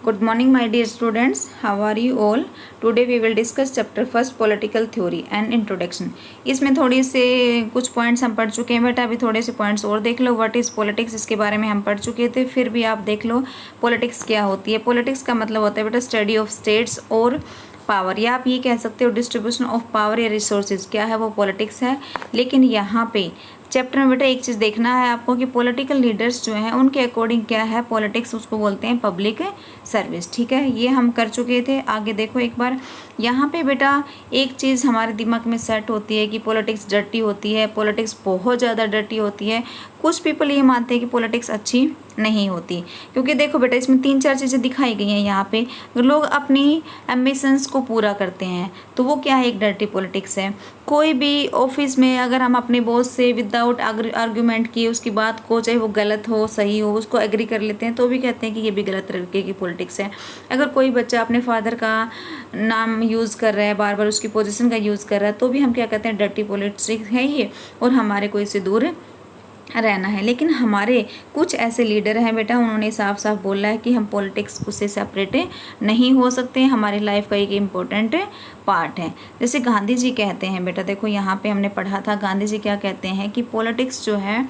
Good morning, my dear students. How are you all? Today we will discuss chapter first political theory and introduction. इसमें थोड़ी से कुछ points हम पढ़ चुके हैं बेटा, अभी थोड़े से पॉइंट्स और देख लो. व्हाट इज़ पॉलिटिक्स, इसके बारे में हम पढ़ चुके थे, फिर भी आप देख लो पॉलिटिक्स क्या होती है. पॉलिटिक्स का मतलब होता है बेटा स्टडी ऑफ स्टेट्स और पावर, या आप ये कह सकते हो डिस्ट्रीब्यूशन ऑफ पावर या रिसोर्सेज, क्या है वो पॉलिटिक्स है. लेकिन यहाँ पे चैप्टर में बेटा एक चीज़ देखना है आपको कि पॉलिटिकल लीडर्स जो हैं उनके अकॉर्डिंग क्या है पॉलिटिक्स, उसको बोलते हैं पब्लिक सर्विस. ठीक है, ये हम कर चुके थे. आगे देखो एक बार, यहाँ पे बेटा एक चीज़ हमारे दिमाग में सेट होती है कि पॉलिटिक्स डर्टी होती है, पॉलिटिक्स बहुत ज़्यादा डर्टी होती है. कुछ पीपल ये मानते हैं कि पॉलिटिक्स अच्छी नहीं होती, क्योंकि देखो बेटा इसमें 3-4 चीज़ें दिखाई गई हैं. यहाँ पे लोग अपनी एम्बिशंस को पूरा करते हैं, तो वो क्या है, एक डर्टी पॉलिटिक्स है. कोई भी ऑफिस में अगर हम अपने बॉस से विदाउट आर्ग्यूमेंट किए उसकी बात को, चाहे वो गलत हो सही हो, उसको एग्री कर लेते हैं, तो भी कहते हैं कि ये भी गलत तरीके की पॉलिटिक्स है. अगर कोई बच्चा अपने फादर का नाम यूज़ कर रहा है, बार बार उसकी पोजीशन का यूज़ कर रहा है, तो भी हम क्या कहते हैं, डर्टी पॉलिटिक्स है ये, और हमारे को इससे दूर रहना है. लेकिन हमारे कुछ ऐसे लीडर हैं बेटा, उन्होंने साफ साफ बोला है कि हम पॉलिटिक्स से सेपरेट नहीं हो सकते, हमारी लाइफ का एक इम्पोर्टेंट पार्ट है. जैसे गांधी जी कहते हैं बेटा, देखो यहाँ पे हमने पढ़ा था, गांधी जी क्या कहते हैं कि पॉलिटिक्स जो है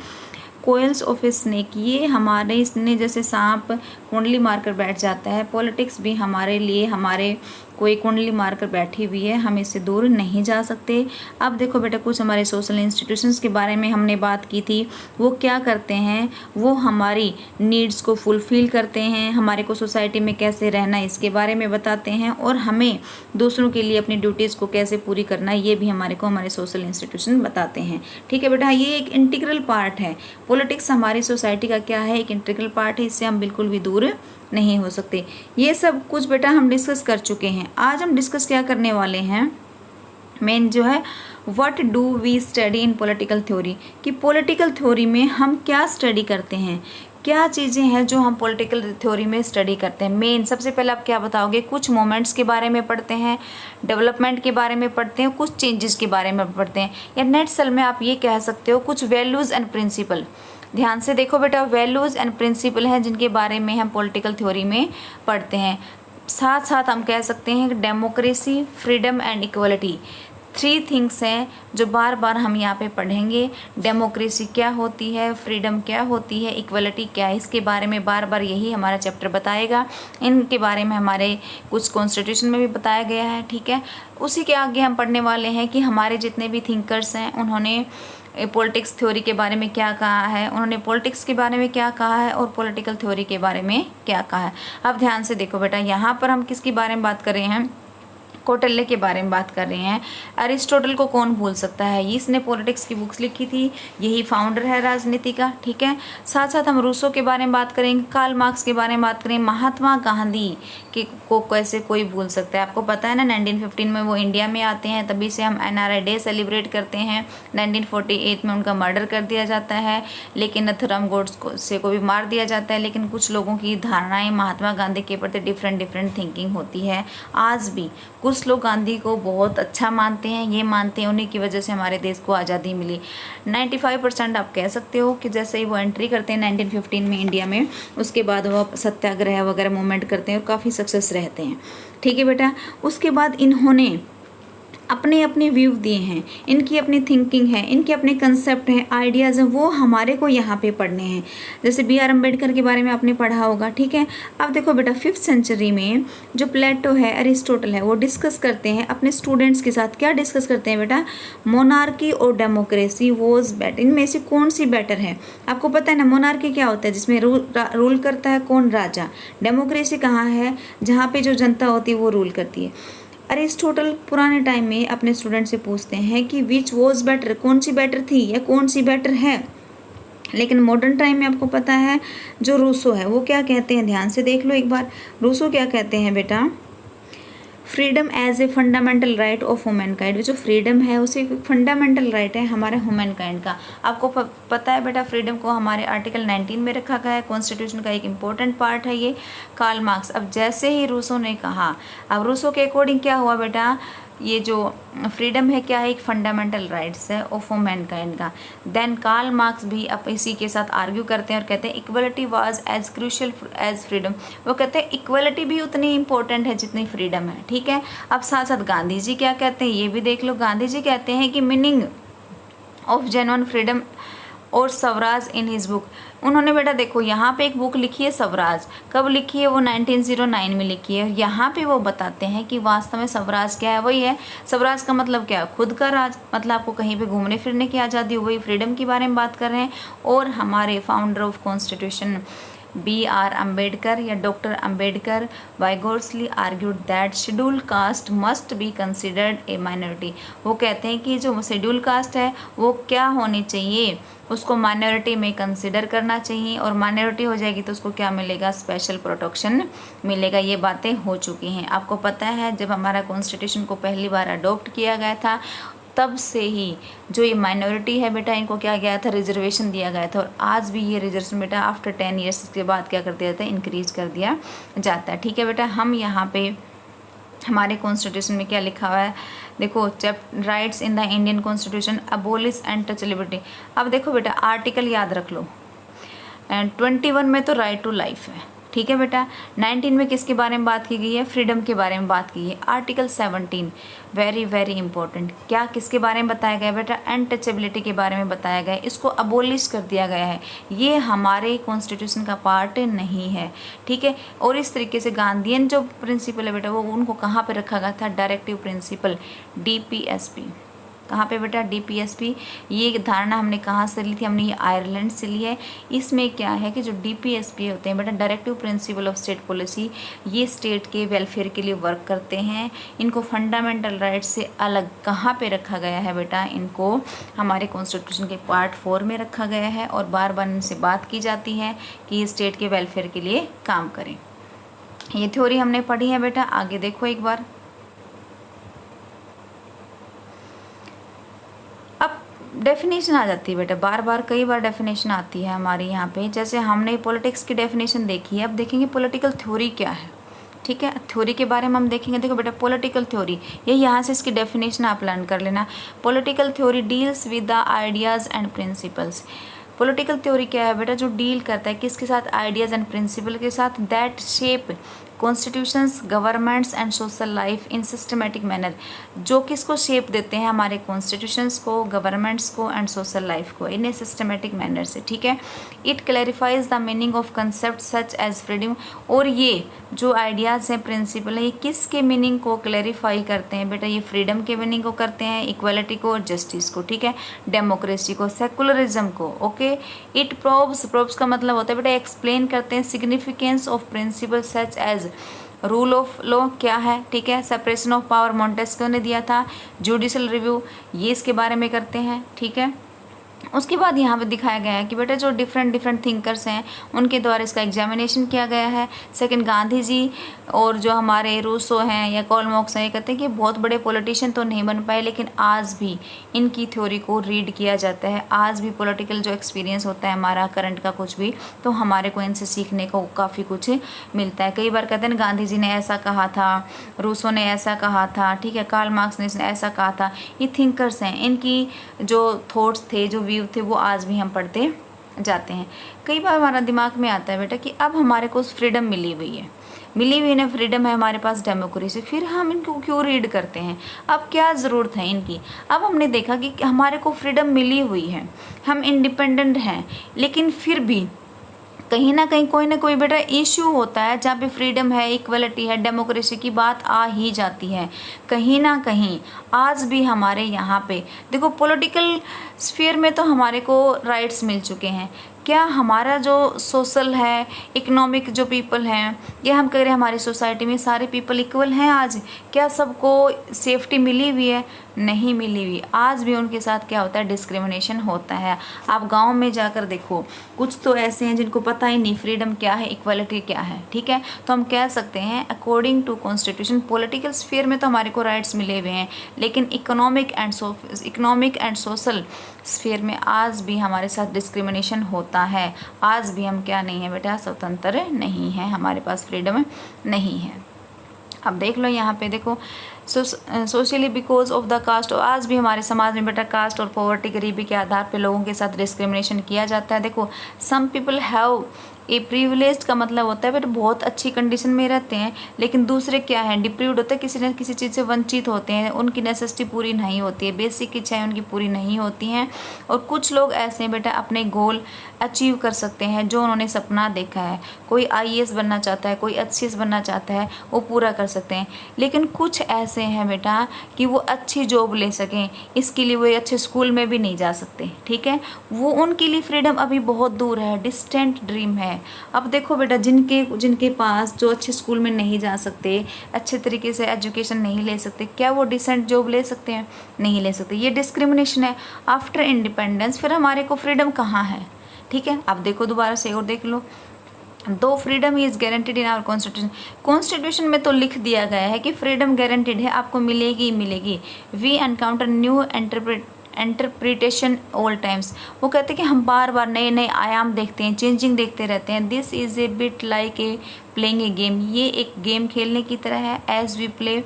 कोयल्स ऑफ ए स्नेक, ये हमारे इसने जैसे सांप कुंडली मारकर बैठ जाता है, पॉलिटिक्स भी हमारे लिए हमारे कोई कुंडली मारकर बैठी हुई है, हम इससे दूर नहीं जा सकते. अब देखो बेटा कुछ हमारे सोशल इंस्टीट्यूशंस के बारे में हमने बात की थी, वो क्या करते हैं, वो हमारी नीड्स को फुलफ़िल करते हैं, हमारे को सोसाइटी में कैसे रहना है इसके बारे में बताते हैं, और हमें दूसरों के लिए अपनी ड्यूटीज़ को कैसे पूरी करना है ये भी हमारे को हमारे सोशल इंस्टीट्यूशन बताते हैं. ठीक है बेटा, ये एक इंटीग्रल पार्ट है. पॉलिटिक्स हमारी सोसाइटी का क्या है, एक इंटीग्रल पार्ट है, इससे हम बिल्कुल भी दूर नहीं हो सकते. ये सब कुछ बेटा हम डिस्कस कर चुके हैं. आज हम डिस्कस क्या करने वाले हैं, मेन जो है what do we study in political theory, कि पॉलिटिकल थ्योरी में हम क्या स्टडी करते हैं, क्या चीज़ें हैं जो हम पॉलिटिकल थ्योरी में स्टडी करते हैं. मेन सबसे पहले आप क्या बताओगे, कुछ मोमेंट्स के बारे में पढ़ते हैं, डेवलपमेंट के बारे में पढ़ते हैं, कुछ चेंजेस के बारे में पढ़ते हैं, या नेट सल में आप ये कह सकते हो कुछ वैल्यूज़ एंड प्रिंसिपल. ध्यान से देखो बेटा, वैल्यूज़ एंड प्रिंसिपल हैं जिनके बारे में हम पॉलिटिकल थ्योरी में पढ़ते हैं. साथ साथ हम कह सकते हैं कि democracy, freedom and equality, 3 things हैं जो बार बार हम यहाँ पे पढ़ेंगे. डेमोक्रेसी क्या होती है, फ्रीडम क्या होती है, इक्वलिटी क्या है, इसके बारे में बार बार यही हमारा चैप्टर बताएगा. इनके बारे में हमारे कुछ कॉन्स्टिट्यूशन में भी बताया गया है. ठीक है, उसी के आगे हम पढ़ने वाले हैं कि हमारे जितने भी थिंकर्स हैं उन्होंने पॉलिटिक्स थ्योरी के बारे में क्या कहा है, उन्होंने पॉलिटिक्स के बारे में क्या कहा है, और पॉलिटिकल थ्योरी के बारे में क्या कहा है. अब ध्यान से देखो बेटा, यहाँ पर हम किसके बारे में बात कर रहे हैं, कौटिल्य के बारे में बात कर रहे हैं. अरिस्टोटल को कौन भूल सकता है, इसने पॉलिटिक्स की बुक्स लिखी थी, यही फाउंडर है राजनीति का. ठीक है, साथ साथ हम रूसो के बारे में बात करेंगे, कार्ल मार्क्स के बारे में बात करेंगे, महात्मा गांधी को कैसे कोई भूल सकता है. आपको पता है ना 1915 में वो इंडिया में आते हैं, तभी से हम NRI डे सेलिब्रेट करते हैं. 1948 में उनका मर्डर कर दिया जाता है, लेकिन नथुराम गोडसे को भी मार दिया जाता है. लेकिन कुछ लोगों की धारणाएं महात्मा गांधी के प्रति डिफरेंट थिंकिंग होती है. आज भी कुछ लोग गांधी को बहुत अच्छा मानते हैं, ये मानते हैं उन्हीं की वजह से हमारे देश को आज़ादी मिली. 95% आप कह सकते हो कि जैसे ही वो एंट्री करते हैं 1915 में इंडिया में, उसके बाद वो सत्याग्रह वगैरह मूवमेंट करते हैं और काफ़ी सक्सेस रहते हैं. ठीक है बेटा, उसके बाद इन्होंने अपने अपने व्यू दिए हैं, इनकी अपनी थिंकिंग है, इनके अपने कंसेप्ट हैं, आइडियाज़ हैं, वो हमारे को यहाँ पे पढ़ने हैं. जैसे B.R. अम्बेडकर के बारे में आपने पढ़ा होगा. ठीक है, अब देखो बेटा 5th सेंचुरी में जो प्लेटो है, अरिस्टोटल है, वो डिस्कस करते हैं अपने स्टूडेंट्स के साथ. क्या डिस्कस करते हैं बेटा, मोनार्की और डेमोक्रेसी वॉज बेटर, इनमें से कौन सी बेटर है. आपको पता है ना मोनार्की क्या होता है, जिसमें रूल करता है कौन, राजा. डेमोक्रेसी कहाँ है, जहाँ पे जो जनता होती है वो रूल करती है. अरिस्टोटल पुराने टाइम में अपने स्टूडेंट से पूछते हैं कि विच वॉज बेटर, कौन सी बेटर थी या कौन सी बेटर है. लेकिन मॉडर्न टाइम में आपको पता है जो रूसो है वो क्या कहते हैं, ध्यान से देख लो एक बार. रूसो क्या कहते हैं बेटा, freedom as a fundamental right of human kind, जो फ्रीडम है उसे एक फंडामेंटल राइट है हमारे ह्यूमन काइंड का. आपको पता है बेटा फ्रीडम को हमारे आर्टिकल 19 में रखा गया है, कॉन्स्टिट्यूशन का एक इम्पोर्टेंट पार्ट है ये. कार्ल मार्क्स, अब जैसे ही रूसो ने कहा, अब रूसो के अकॉर्डिंग क्या हुआ बेटा, ये जो फ्रीडम है क्या है, एक फंडामेंटल राइट्स है ऑफ मैनकाइंड का। देन कार्ल मार्क्स भी अब इसी के साथ आर्ग्यू करते हैं और कहते हैं equality was as crucial as freedom. वो कहते हैं इक्वलिटी भी उतनी इंपॉर्टेंट है जितनी फ्रीडम है, ठीक है। अब साथ साथ गांधी जी क्या कहते हैं ये भी देख लो। गांधी जी कहते हैं कि मीनिंग ऑफ जेन्युइन फ्रीडम और स्वराज इन हिज बुक। उन्होंने बेटा देखो यहाँ पे एक बुक लिखी है स्वराज, कब लिखी है, वो 1909 में लिखी है। यहाँ पे वो बताते हैं कि वास्तव में स्वराज क्या है, वही है स्वराज का मतलब क्या है, खुद का राज, मतलब आपको कहीं पे घूमने फिरने की आज़ादी, वही फ्रीडम के बारे में बात कर रहे हैं। और हमारे founder of constitution B.R. Ambedkar या doctor Ambedkar vigorously argued that schedule caste must be considered a minority. वो कहते हैं कि जो शेड्यूल कास्ट है वो क्या होनी चाहिए, उसको माइनॉरिटी में कंसिडर करना चाहिए, और माइनॉरिटी हो जाएगी तो उसको क्या मिलेगा, स्पेशल प्रोटेक्शन मिलेगा। ये बातें हो चुकी हैं। आपको पता है जब हमारा कॉन्स्टिट्यूशन को पहली बार अडॉप्ट किया गया था तब से ही जो ये माइनॉरिटी है बेटा इनको क्या गया था, रिजर्वेशन दिया गया था। और आज भी ये रिजर्वेशन बेटा आफ्टर 10 ईयर्स के बाद क्या कर दिया जाता है, इंक्रीज कर दिया जाता है, ठीक है बेटा। हम यहाँ पे हमारे कॉन्स्टिट्यूशन में क्या लिखा हुआ है देखो, rights in the Indian constitution abolish untouchability. अब देखो बेटा आर्टिकल याद रख लो, एंड 21 में तो राइट टू लाइफ है, ठीक है बेटा। 19 में किसके बारे में बात की गई है, फ्रीडम के बारे में बात की है। आर्टिकल 17 वेरी वेरी इंपॉर्टेंट, क्या किसके बारे में बताया गया बेटा, अनटचेबिलिटी के बारे में बताया गया है। इसको अबोलिश कर दिया गया है, ये हमारे कॉन्स्टिट्यूशन का पार्ट नहीं है, ठीक है। और इस तरीके से गांधीयन जो प्रिंसिपल है बेटा वो उनको कहाँ पे रखा गया था, डायरेक्टिव प्रिंसिपल DPSP। कहाँ पे बेटा, DPSP। ये धारणा हमने कहाँ से ली थी, हमने ये आयरलैंड से ली है। इसमें क्या है कि जो DPSP होते हैं बेटा, directive principle of state policy, ये स्टेट के वेलफेयर के लिए वर्क करते हैं। इनको फंडामेंटल राइट्स से अलग कहाँ पे रखा गया है बेटा, इनको हमारे कॉन्स्टिट्यूशन के पार्ट 4 में रखा गया है, और बार बार इनसे बात की जाती है कि ये स्टेट के वेलफेयर के लिए काम करें। ये थ्योरी हमने पढ़ी है बेटा। आगे देखो एक बार, डेफिनेशन आ जाती है बेटा, बार बार कई बार डेफिनेशन आती है हमारे यहाँ पे। जैसे हमने पॉलिटिक्स की डेफिनेशन देखी है, अब देखेंगे पॉलिटिकल थ्योरी क्या है, ठीक है। थ्योरी के बारे में हम देखेंगे। देखो बेटा पॉलिटिकल थ्योरी, ये यहाँ से इसकी डेफिनेशन आप लर्न कर लेना। Political theory deals with the ideas and principles. Political theory क्या है बेटा, जो डील करता है किसके साथ, आइडियाज़ एंड प्रिंसिपल के साथ, that shape constitutions governments and social life in systematic manner. जो किसको शेप देते हैं, हमारे कॉन्स्टिट्यूशंस को, गवर्नमेंट्स को एंड सोशल लाइफ को, इन ए सिस्टमेटिक मैनर से, ठीक है। It clarifies the meaning of concept such as freedom. और ये जो आइडियाज़ हैं, प्रिंसिपल है, ये किसके मीनिंग को क्लैरिफाई करते हैं बेटा, ये फ्रीडम के मीनिंग को करते हैं, इक्वलिटी को और जस्टिस को, ठीक है, डेमोक्रेसी को, सेकुलरिज्म को, ओके। इट प्रोव्स का मतलब होता है बेटा एक्सप्लेन करते हैं significance of principle such as rule of law क्या है, ठीक है, सेपरेशन ऑफ पावर मॉन्टेस्क्यू ने दिया था, जुडिशल रिव्यू, ये इसके बारे में करते हैं, ठीक है। उसके बाद यहाँ पे दिखाया गया है कि बेटा जो डिफरेंट थिंकर्स हैं उनके द्वारा इसका एग्जामिनेशन किया गया है। सेकंड, गांधी जी और जो हमारे रूसो हैं या कार्ल मार्क्स हैं, ये कहते हैं कि बहुत बड़े पॉलिटिशियन तो नहीं बन पाए, लेकिन आज भी इनकी थ्योरी को रीड किया जाता है। आज भी पॉलिटिकल जो एक्सपीरियंस होता है हमारा करंट का कुछ भी, तो हमारे को इनसे सीखने को काफ़ी कुछ मिलता है। कई बार कहते हैं गांधी जी ने ऐसा कहा था, रूसो ने ऐसा कहा था, ठीक है, कार्ल मार्क्स ने ऐसा कहा था। ये थिंकर्स हैं, इनकी जो थॉट्स थे, जो व्यू थे, वो आज भी हम पढ़ते जाते हैं। कई बार हमारा दिमाग में आता है बेटा कि अब हमारे को फ्रीडम मिली हुई ना, फ्रीडम है हमारे पास, डेमोक्रेसी, फिर हम इनको क्यों रीड करते हैं, अब क्या ज़रूरत है इनकी। अब हमने देखा कि हमारे को फ्रीडम मिली हुई है, हम इंडिपेंडेंट हैं, लेकिन फिर भी कहीं ना कहीं कोई ना कोई बेटा इश्यू होता है जहाँ पे फ्रीडम है, इक्वलिटी है, डेमोक्रेसी की बात आ ही जाती है। कहीं ना कहीं आज भी हमारे यहाँ पे देखो पॉलिटिकल स्फीयर में तो हमारे को राइट्स मिल चुके हैं। क्या हमारा जो सोशल है, इकोनॉमिक जो पीपल हैं, या हम कह रहे हैं हमारी सोसाइटी में सारे पीपल इक्वल हैं आज, क्या सबको सेफ्टी मिली हुई है? नहीं मिली हुई। आज भी उनके साथ क्या होता है, डिस्क्रिमिनेशन होता है। आप गांव में जाकर देखो, कुछ तो ऐसे हैं जिनको पता ही नहीं फ्रीडम क्या है, इक्वलिटी क्या है, ठीक है। तो हम कह सकते हैं according to constitution political sphere में तो हमारे को राइट्स मिले हुए हैं, लेकिन इकोनॉमिक एंड सोशल स्फीयर में आज भी हमारे साथ डिस्क्रिमिनेशन होता है। आज भी हम क्या नहीं है बेटा, स्वतंत्र नहीं है, हमारे पास फ्रीडम नहीं है। अब देख लो यहाँ पे देखो, socially because of the caste, आज भी हमारे समाज में बेटा कास्ट और पॉवर्टी, गरीबी के आधार पे लोगों के साथ डिस्क्रिमिनेशन किया जाता है। देखो, some people have a privileged का मतलब होता है बेटा बहुत अच्छी कंडीशन में रहते हैं, लेकिन दूसरे क्या है, डिप्रीव्ड होता है, किसी न किसी चीज़ से वंचित होते हैं, उनकी नेसेसिटी पूरी नहीं होती है, बेसिक इच्छाएं उनकी पूरी नहीं होती हैं। और कुछ लोग ऐसे हैं बेटा अपने गोल अचीव कर सकते हैं, जो उन्होंने सपना देखा है, कोई IAS बनना चाहता है, कोई HCS बनना चाहता है, वो पूरा कर सकते हैं। लेकिन कुछ ऐसे हैं बेटा कि वो अच्छी जॉब ले सकें, इसके लिए वो अच्छे स्कूल में भी नहीं जा सकते, ठीक है, वो उनके लिए फ्रीडम अभी बहुत दूर है, डिस्टेंट ड्रीम है। अब देखो बेटा, जिनके पास जो अच्छे स्कूल में नहीं जा सकते, अच्छे तरीके से एजुकेशन नहीं ले सकते, क्या वो डिसेंट जॉब ले सकते हैं? नहीं ले सकते। ये डिस्क्रिमिनेशन है। आफ्टर इंडिपेंडेंस फिर हमारे को फ्रीडम कहाँ है? ठीक है, अब देखो दोबारा से और देख लो, दो freedom is guaranteed in our constitution, constitution में तो लिख दिया गया है कि फ्रीडम गारंटीड है, आपको मिलेगी ही मिलेगी। We encounter new interpretation all times, वो कहते हैं कि हम बार बार नए नए आयाम देखते हैं, चेंजिंग देखते रहते हैं। This is a bit like a playing a game, ये एक गेम खेलने की तरह है। एज वी प्ले,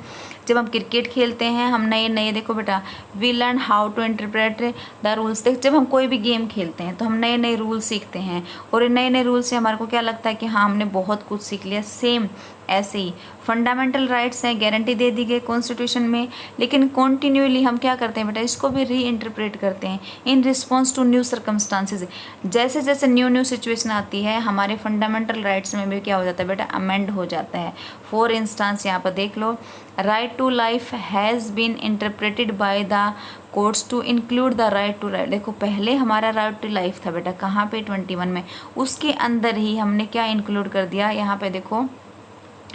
जब हम क्रिकेट खेलते हैं हम नए नए, देखो बेटा, we learn how to interpret the rules, देख जब हम कोई भी गेम खेलते हैं तो हम नए नए रूल सीखते हैं, और इन नए नए रूल से हमारे को क्या लगता है कि हाँ हमने बहुत कुछ सीख लिया। सेम ऐसे ही फंडामेंटल राइट्स हैं, गारंटी दे दी गई कॉन्स्टिट्यूशन में, लेकिन कॉन्टिन्यूअली हम क्या करते हैं बेटा, इसको भी री इंटरप्रेट करते हैं in response to new circumstances. जैसे जैसे न्यू सिचुएशन आती है, हमारे फंडामेंटल राइट्स में भी क्या हो जाता है बेटा, अमेंड हो जाता है। फॉर इंस्टांस यहाँ पर देख लो, right to life has been interpreted by the courts to include the right to right. देखो, पहले हमारा राइट टू लाइफ था बेटा, कहाँ पे, 21 में, उसके अंदर ही हमने क्या इंक्लूड कर दिया, यहाँ पे देखो,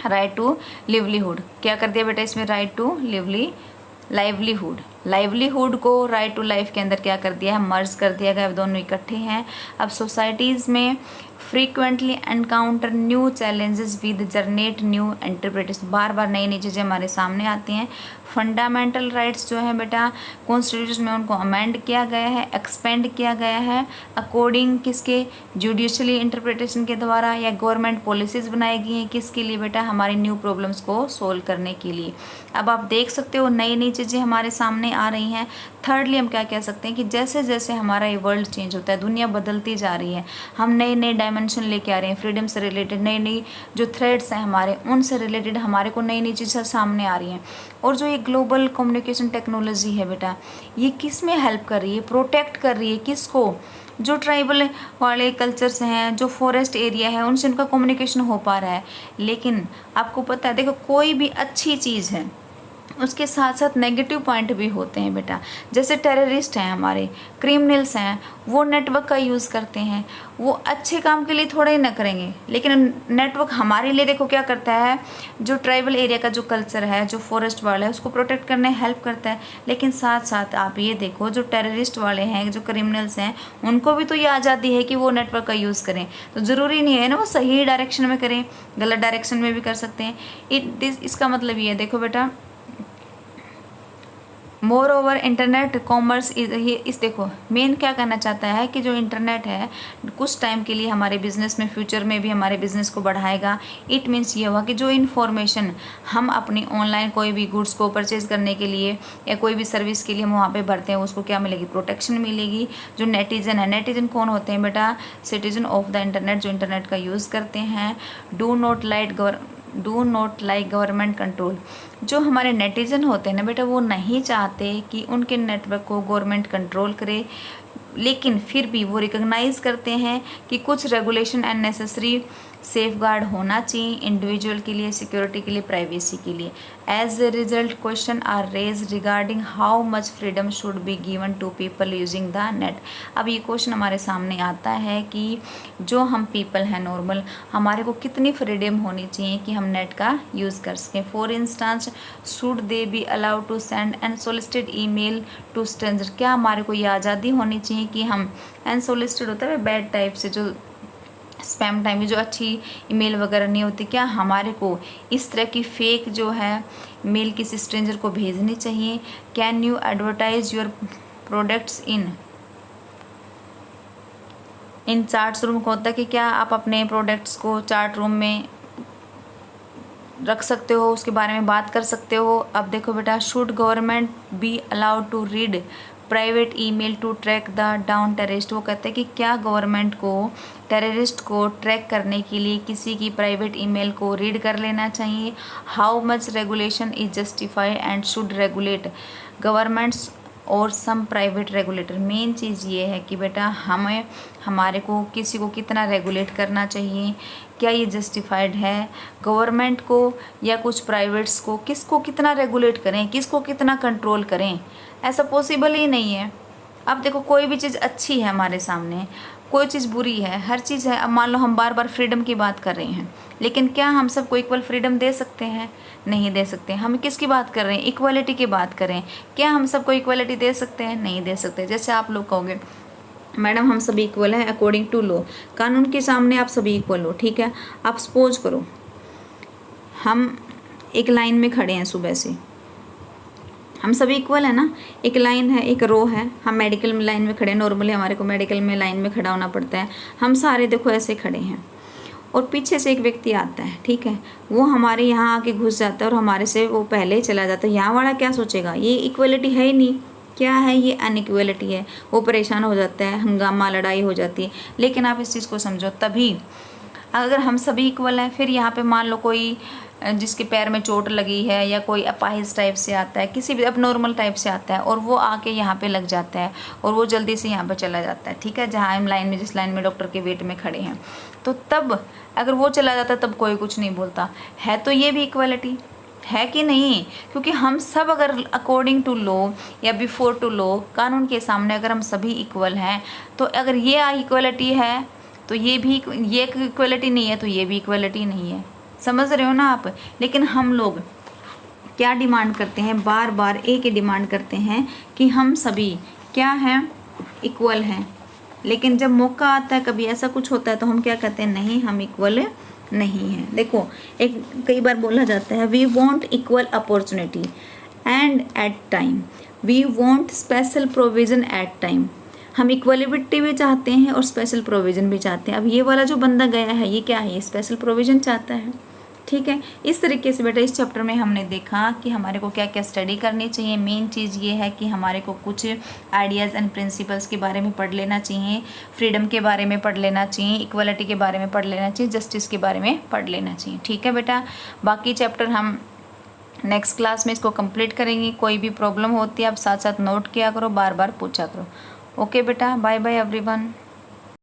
राइट टू लिवलीहुड। क्या कर दिया बेटा इसमें, राइट टू लाइवलीहुड, लाइवलीहुड को राइट टू लाइफ के अंदर क्या कर दिया है, मर्ज कर दिया गया, दोनों इकट्ठे हैं। अब सोसाइटीज़ में frequently encounter new challenges with generate new interpretation, बार बार नई नई चीज़ें हमारे सामने आती हैं। फंडामेंटल राइट्स जो है बेटा कॉन्स्टिट्यूशन में उनको अमेंड किया गया है, एक्सपेंड किया गया है अकॉर्डिंग किसके, जुडिशली इंटरप्रिटेशन के द्वारा, या गवर्नमेंट पॉलिसीज़ बनाई गई हैं किसके लिए बेटा, हमारी न्यू प्रॉब्लम्स को सोल्व करने के लिए। अब आप देख सकते हो नई नई चीज़ें हमारे सामने आ रही हैं। थर्डली हम क्या कह सकते हैं कि जैसे जैसे हमारा ये वर्ल्ड चेंज होता है, दुनिया बदलती जा रही है, हम नए नए डायमेंशन लेके आ रहे हैं, फ्रीडम से रिलेटेड नई नई जो थ्रेड्स हैं हमारे, उनसे रिलेटेड हमारे को नई नई चीज़ें सामने आ रही हैं। और जो ये ग्लोबल कम्युनिकेशन टेक्नोलॉजी है बेटा, ये किस में हेल्प कर रही है, प्रोटेक्ट कर रही है किसको, जो ट्राइबल वाले कल्चर्स हैं, जो फॉरेस्ट एरिया है, उनसे उनका कम्युनिकेशन हो पा रहा है। लेकिन आपको पता है, देखो कोई भी अच्छी चीज़ है उसके साथ साथ नेगेटिव पॉइंट भी होते हैं बेटा। जैसे टेररिस्ट हैं, हमारे क्रिमिनल्स हैं, वो नेटवर्क का यूज़ करते हैं, वो अच्छे काम के लिए थोड़ा ही ना करेंगे, लेकिन नेटवर्क हमारे लिए देखो क्या करता है, जो ट्राइबल एरिया का जो कल्चर है, जो फॉरेस्ट वाला है, उसको प्रोटेक्ट करने हेल्प करता है। लेकिन साथ साथ आप ये देखो, जो टेररिस्ट वाले हैं, जो क्रिमिनल्स हैं, उनको भी तो ये आज़ादी है कि वो नेटवर्क का यूज़ करें। तो ज़रूरी नहीं है ना वो सही डायरेक्शन में करें, गलत डायरेक्शन में भी कर सकते हैं। इसका मतलब ये देखो बेटा, मोर ओवर इंटरनेट कॉमर्स इस देखो मेन क्या करना चाहता है कि जो इंटरनेट है कुछ टाइम के लिए हमारे बिजनेस में, फ्यूचर में भी हमारे बिजनेस को बढ़ाएगा। इट मीन्स ये हुआ कि जो इन्फॉर्मेशन हम अपनी ऑनलाइन कोई भी गुड्स को परचेज करने के लिए या कोई भी सर्विस के लिए हम वहाँ पे भरते हैं, उसको क्या मिलेगी, प्रोटेक्शन मिलेगी। जो नेटिजन है, नेटिजन कौन होते हैं बेटा, सिटीजन ऑफ द इंटरनेट, जो इंटरनेट का यूज़ करते हैं। Do not like government control, जो हमारे नेटिजन होते हैं ना बेटा, वो नहीं चाहते कि उनके नेटवर्क को गवर्नमेंट कंट्रोल करे, लेकिन फिर भी वो रिकॉग्नाइज करते हैं कि कुछ रेगुलेशन एंड नेसेसरी सेफगार्ड होना चाहिए इंडिविजुअल के लिए, सिक्योरिटी के लिए, प्राइवेसी के लिए। As a result question are raise regarding how much freedom should be given to people using the net. अब ये क्वेश्चन हमारे सामने आता है कि जो हम पीपल हैं नॉर्मल, हमारे को कितनी फ्रीडम होनी चाहिए कि हम नेट का यूज़ कर सकें। For instance, should they be allowed to send unsolicited email to stranger, क्या हमारे को ये आज़ादी होनी चाहिए कि हम, अनसोलिसिटेड होता है बैड टाइप से, जो स्पैम टाइम में जो अच्छी ईमेल वगैरह नहीं होती, क्या हमारे को इस तरह की फेक जो है मेल किसी स्ट्रेंजर को भेजनी चाहिए। Can you advertise your products in charts room को होता है कि क्या आप अपने प्रोडक्ट्स को चार्ट रूम में रख सकते हो, उसके बारे में बात कर सकते हो। अब देखो बेटा, should government be allowed to read private email to track the down terrorist. वो कहते हैं कि क्या गवर्नमेंट को टेररिस्ट को ट्रैक करने के लिए किसी की प्राइवेट ईमेल को रीड कर लेना चाहिए। How much regulation is justified and should regulate governments और सम प्राइवेट रेगुलेटर। मेन चीज़ ये है कि बेटा हमारे को किसी को कितना रेगुलेट करना चाहिए, क्या ये जस्टिफाइड है गवर्नमेंट को या कुछ प्राइवेट्स को, किसको कितना रेगुलेट करें, किसको कितना कंट्रोल करें। ऐसा पॉसिबल ही नहीं है। अब देखो, कोई भी चीज़ अच्छी है हमारे सामने, कोई चीज़ बुरी है, हर चीज़ है। अब मान लो हम बार बार फ्रीडम की बात कर रहे हैं, लेकिन क्या हम सबको इक्वल फ्रीडम दे सकते हैं? नहीं दे सकते। हम किसकी बात कर रहे हैं? इक्वलिटी की बात करें। क्या हम सबको इक्वलिटी दे सकते हैं? नहीं दे सकते। जैसे आप लोग कहोगे मैडम हम सभी इक्वल हैं अकॉर्डिंग टू लॉ, कानून के सामने आप सभी इक्वल हो, ठीक है। आप सपोज करो हम एक लाइन में खड़े हैं, सुबह से हम सभी इक्वल है ना, एक लाइन है, एक रो है। हम मेडिकल में लाइन में खड़े हैं, नॉर्मली हमारे को मेडिकल में लाइन में खड़ा होना पड़ता है। हम सारे देखो ऐसे खड़े हैं और पीछे से एक व्यक्ति आता है, ठीक है, वो हमारे यहाँ आके घुस जाता है और हमारे से वो पहले ही चला जाता है। यहाँ वाला क्या सोचेगा? ये इक्वलिटी है ही नहीं, क्या है ये? अनइक्वलिटी है। वो परेशान हो जाता है, हंगामा लड़ाई हो जाती है। लेकिन आप इस चीज़ को समझो, तभी अगर हम सभी इक्वल हैं, फिर यहाँ पे मान लो कोई जिसके पैर में चोट लगी है या कोई अपाहिज टाइप से आता है, किसी भी अब नॉर्मल टाइप से आता है और वो आके यहाँ पे लग जाता है और वो जल्दी से यहाँ पे चला जाता है, ठीक है, जहाँ हम लाइन में जिस लाइन में डॉक्टर के वेट में खड़े हैं, तो तब अगर वो चला जाता है तब कोई कुछ नहीं बोलता है। तो ये भी इक्वलिटी है कि नहीं? क्योंकि हम सब अगर अकॉर्डिंग टू लॉ या बिफोर टू लॉ, कानून के सामने अगर हम सभी इक्वल हैं, तो अगर ये इक्वलिटी है तो ये भी, ये इक्वलिटी नहीं है तो ये भी इक्वलिटी नहीं है। समझ रहे हो ना आप? लेकिन हम लोग क्या डिमांड करते हैं? बार बार एक ही डिमांड करते हैं कि हम सभी क्या हैं? इक्वल हैं। लेकिन जब मौका आता है, कभी ऐसा कुछ होता है, तो हम क्या कहते हैं? नहीं, हम इक्वल नहीं है। देखो, एक कई बार बोला जाता है we want equal opportunity and at time we want special provision at time. हम इक्वलिटी भी चाहते हैं और स्पेशल प्रोविज़न भी चाहते हैं। अब ये वाला जो बंदा गया है, ये क्या है? ये स्पेशल प्रोविज़न चाहता है, ठीक है। इस तरीके से बेटा इस चैप्टर में हमने देखा कि हमारे को क्या क्या स्टडी करनी चाहिए। मेन चीज़ ये है कि हमारे को कुछ आइडियाज़ एंड प्रिंसिपल्स के बारे में पढ़ लेना चाहिए, फ्रीडम के बारे में पढ़ लेना चाहिए, इक्वलिटी के बारे में पढ़ लेना चाहिए, जस्टिस के बारे में पढ़ लेना चाहिए, ठीक है बेटा। बाकी चैप्टर हम नेक्स्ट क्लास में इसको कंप्लीट करेंगे। कोई भी प्रॉब्लम होती है आप साथ साथ नोट किया करो, बार बार पूछा करो। ओके बेटा, बाय बाय एवरीवन।